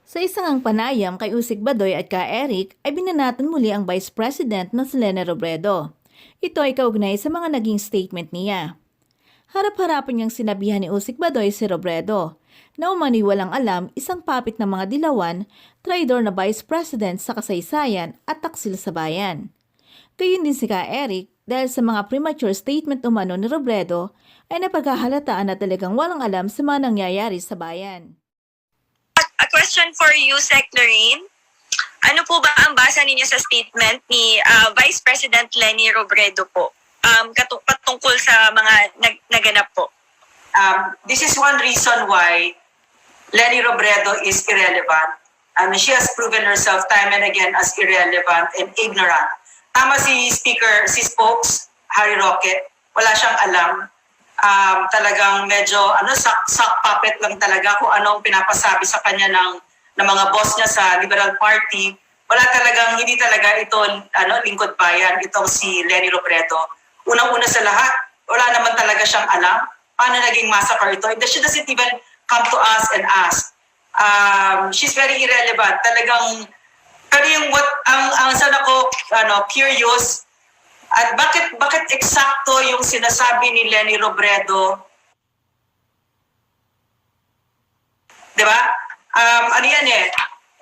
Sa isang panayam kay Usec Badoy at ka Eric ay binanatan muli ang Vice President na si Leni Robredo. Ito ay kaugnay sa mga naging statement niya. Harap-harapan niyang sinabihan ni Usec Badoy si Robredo na umano'y walang alam isang papit ng mga dilawan, traydor na Vice President sa kasaysayan at taksil sa bayan. Gayun din si ka Eric dahil sa mga premature statement umano ni Robredo ay napagkahalataan na talagang walang alam sa mga nangyayari sa bayan. A question for you, Sec. Lorraine. Ano po ba ang basa ninyo sa statement ni Vice President Leni Robredo po patungkol sa mga naganap po? This is one reason why Leni Robredo is irrelevant. She has proven herself time and again as irrelevant and ignorant. Tama si Spokes, Harry Roque, wala siyang alam. Talagang medyo sak puppet lang talaga kung anong pinapasabi sa kanya ng mga boss niya sa Liberal Party. Hindi talaga ito lingkod bayan, itong si Leni Robredo. Unang-una sa lahat, wala naman talaga siyang alam paano naging massacre ito. She doesn't even come to us and ask. She's very irrelevant. Talagang, pero yung ang sana ko curious, at bakit eksakto yung sinasabi ni Leni Robredo? 'Di ba? Yan eh.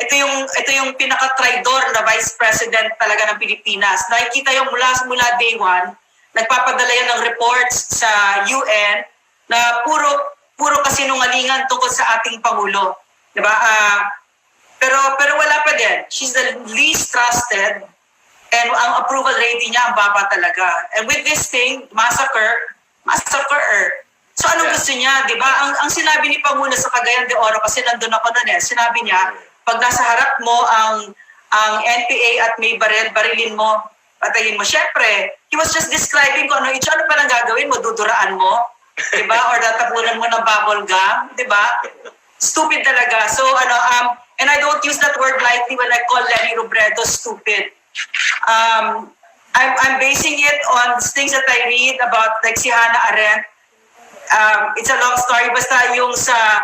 Ito yung pinaka-traydor na Vice President talaga ng Pilipinas. Nakikita yung mula day one, nagpapadala yan ng reports sa UN na puro kasinungalingan tungkol sa ating Pangulo. 'Di ba? Pero wala pa din. She's the least trusted. And ang approval rating niya, ang baba talaga. And with this thing, massacre. So anong gusto niya, di ba? Ang sinabi ni Pangulo sa Cagayan de Oro, kasi nandun ako nun sinabi niya, pag nasa harap mo ang NPA at may barilin mo, patayin mo. Syempre, he was just describing kung ano pa lang gagawin mo, duduraan mo, di ba? Or tatapunan mo ng bubble gum, di ba? Stupid talaga. So, and I don't use that word lightly when I call Leni Robredo stupid. I'm basing it on things that I read about like si Hannah Arendt. It's a long story. Basta yung sa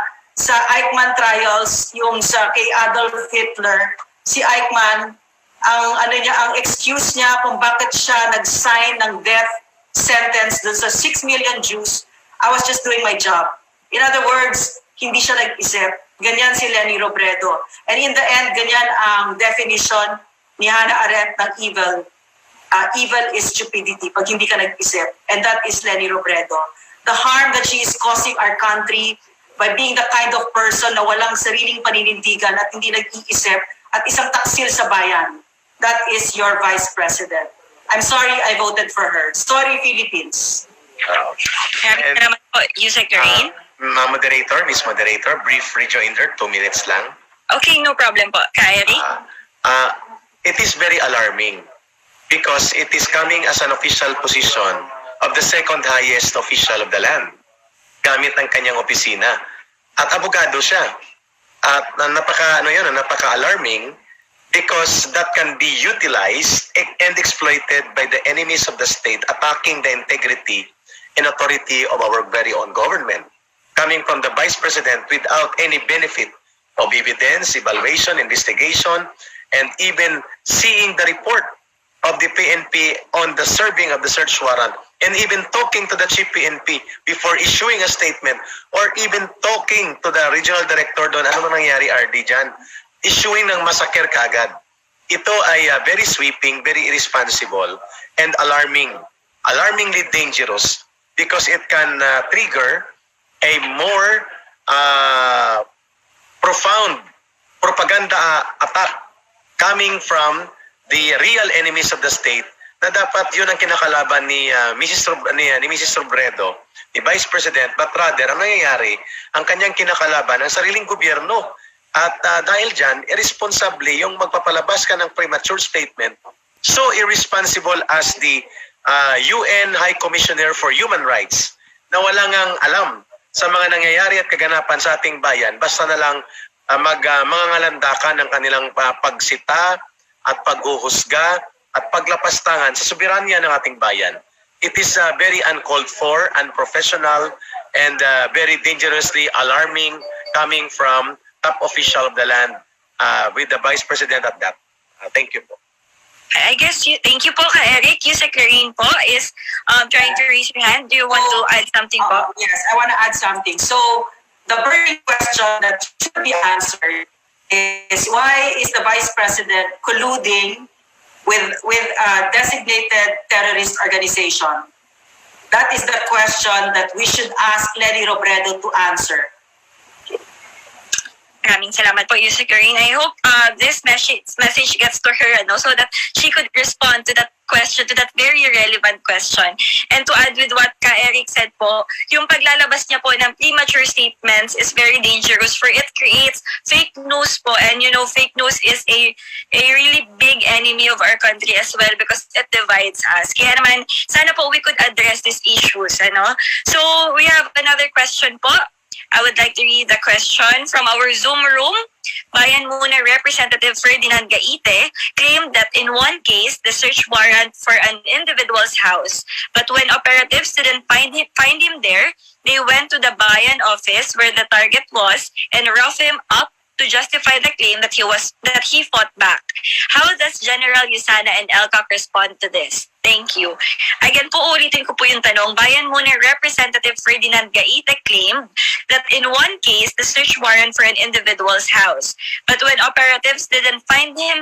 Eichmann trials, yung sa kay Adolf Hitler, si Eichmann, ang excuse niya kung bakit siya nag-sign ng death sentence dun sa 6 million Jews, I was just doing my job. In other words, hindi siya nag-isip. Ganyan si Leni Robredo. And in the end, ganyan ang definition ni Hannah Arendt ng evil. Evil is stupidity pag hindi ka nag-isip. And that is Leni Robredo. The harm that she is causing our country by being the kind of person na walang sariling paninindigan at hindi nag-iisip at isang taksil sa bayan. That is your Vice President. I'm sorry I voted for her. Sorry, Philippines. Naman po, Usec Lorraine. Miss Moderator, brief rejoinder, 2 minutes lang. Okay, no problem po. Kairi? It is very alarming because it is coming as an official position of the second highest official of the land gamit ng kanyang opisina. At abogado siya. At napaka-alarming because that can be utilized and exploited by the enemies of the state attacking the integrity and authority of our very own government. Coming from the Vice President without any benefit of evidence, evaluation, investigation, and even seeing the report of the PNP on the serving of the search warrant, and even talking to the chief PNP before issuing a statement, or even talking to the regional director doon, ano man nangyari RD dyan, issuing ng massacre kaagad. Ito ay very sweeping, very irresponsible, and alarmingly dangerous because it can trigger a more profound propaganda attack coming from the real enemies of the state na dapat yun ang kinakalaban ni Mrs. Robredo, ni Vice President, but rather ang nangyayari, ang kanyang kinakalaban ang sariling gobyerno. At dahil dyan, irresponsible yung magpapalabas ka ng premature statement, so irresponsible as the UN High Commissioner for Human Rights na wala ngang alam sa mga nangyayari at kaganapan sa ating bayan, basta na lang mangangalandakan ng kanilang pagsita at paghuhusga at paglapastangan sa soberanya ng ating bayan. It is very uncalled for, unprofessional, and very dangerously alarming coming from top official of the land with the Vice President at that. Thank you po. I guess thank you po ka Eric. Usec Lorraine po is trying to raise your hand. Do you want to add something po? Yes, I want to add something. So, the burning question that should be answered is why is the Vice President colluding with a designated terrorist organization? That is the question that we should ask Leni Robredo to answer. Maraming salamat po, Usec Lorraine. I hope this message gets to her so that she could respond to that question, to that very relevant question. And to add with what Ka Eric said po, yung paglalabas niya po ng premature statements is very dangerous for it creates fake news po. And fake news is a really big enemy of our country as well because it divides us. Kaya naman, sana po we could address these issues. So, we have another question po. I would like to read the question from our Zoom room. Bayan Muna Representative Ferdinand Gaite claimed that in one case, the search warrant for an individual's house, but when operatives didn't find him there, they went to the Bayan office where the target was and roughed him up to justify the claim that he fought back. How does General Yusana and LCAC respond to this? Thank you. Again po, ulitin ko po yung tanong. Bayan Muna Representative Ferdinand Gaite claimed that in one case, the search warrant for an individual's house. But when operatives didn't find him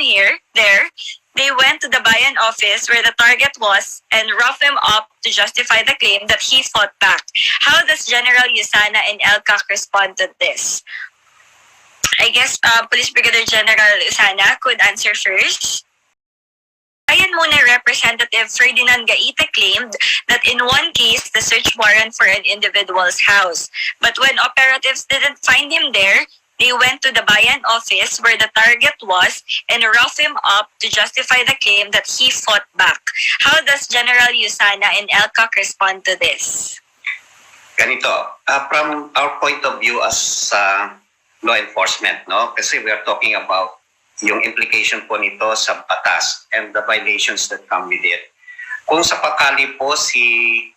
there, they went to the Bayan office where the target was and roughed him up to justify the claim that he fought back. How does General Yusana and LCAC respond to this? I guess Police Brigadier General Yusana could answer first. Bayan Muna Representative Ferdinand Gaite claimed that in one case, the search warrant for an individual's house. But when operatives didn't find him there, they went to the Bayan office where the target was and roughed him up to justify the claim that he fought back. How does General Yusana and LCAC respond to this? Ganito, from our point of view as law enforcement, kasi we are talking about yung implication po nito sa batas and the violations that come with it. Kung sa pakali po si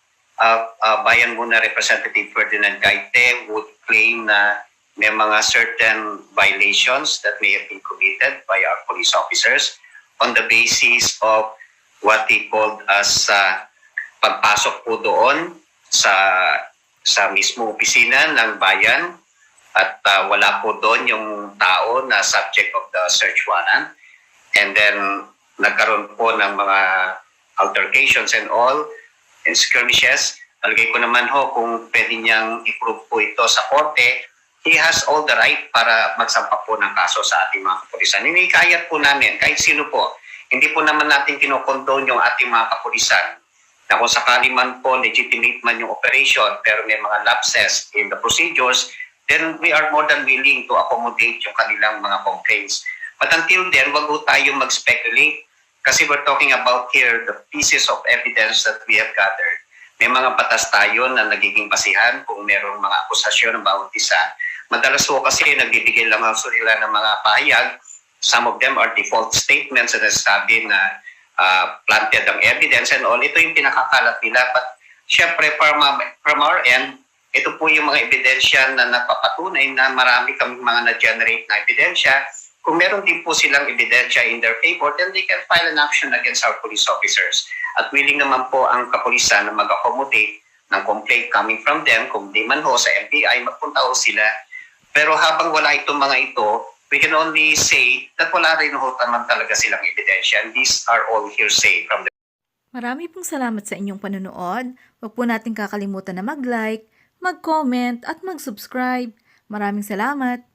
Bayan Muna Representative Ferdinand Gaite would claim na may mga certain violations that may have been committed by our police officers on the basis of what he called as pagpasok po doon sa mismo opisina ng bayan at wala po doon yung tao na subject of the search warrant. And then nagkaroon po ng mga altercations and all, and skirmishes. Alagay ko naman kung pwede niyang i-prove po ito sa korte, he has all the right para magsampa po ng kaso sa ating mga kapulisan. Inikayat po namin, kahit sino po. Hindi po naman natin kinokondone yung ating mga kapulisan na kung sakali man po legitimate man yung operation pero may mga lapses in the procedures, then we are more than willing to accommodate yung kanilang mga complaints. But until then, wag po tayo mag-speculate kasi we're talking about here the pieces of evidence that we have gathered. May mga batas tayo na nagiging basihan kung merong mga akusasyon ng bawat isa. Madalas po kasi nagbibigay lang sila ng mga pahayag. Some of them are default statements na sabi na planted ang evidence and all. Ito yung pinakakalat nila. But syempre, from our end, ito po yung mga ebidensya na nagpapatunay na marami kaming mga na-generate na ebidensya. Kung meron din po silang ebidensya in their favor, then they can file an action against our police officers. At willing naman po ang kapulisan na mag-accommodate ng complaint coming from them. Kung di man sa NBI, magpunta sila. Pero habang wala itong mga ito, we can only say that wala rin naman talaga silang ebidensya. And these are all hearsay from the... Marami pong salamat sa inyong panonood. Huwag po natin kakalimutan na mag-like, mag-comment at mag-subscribe. Maraming salamat!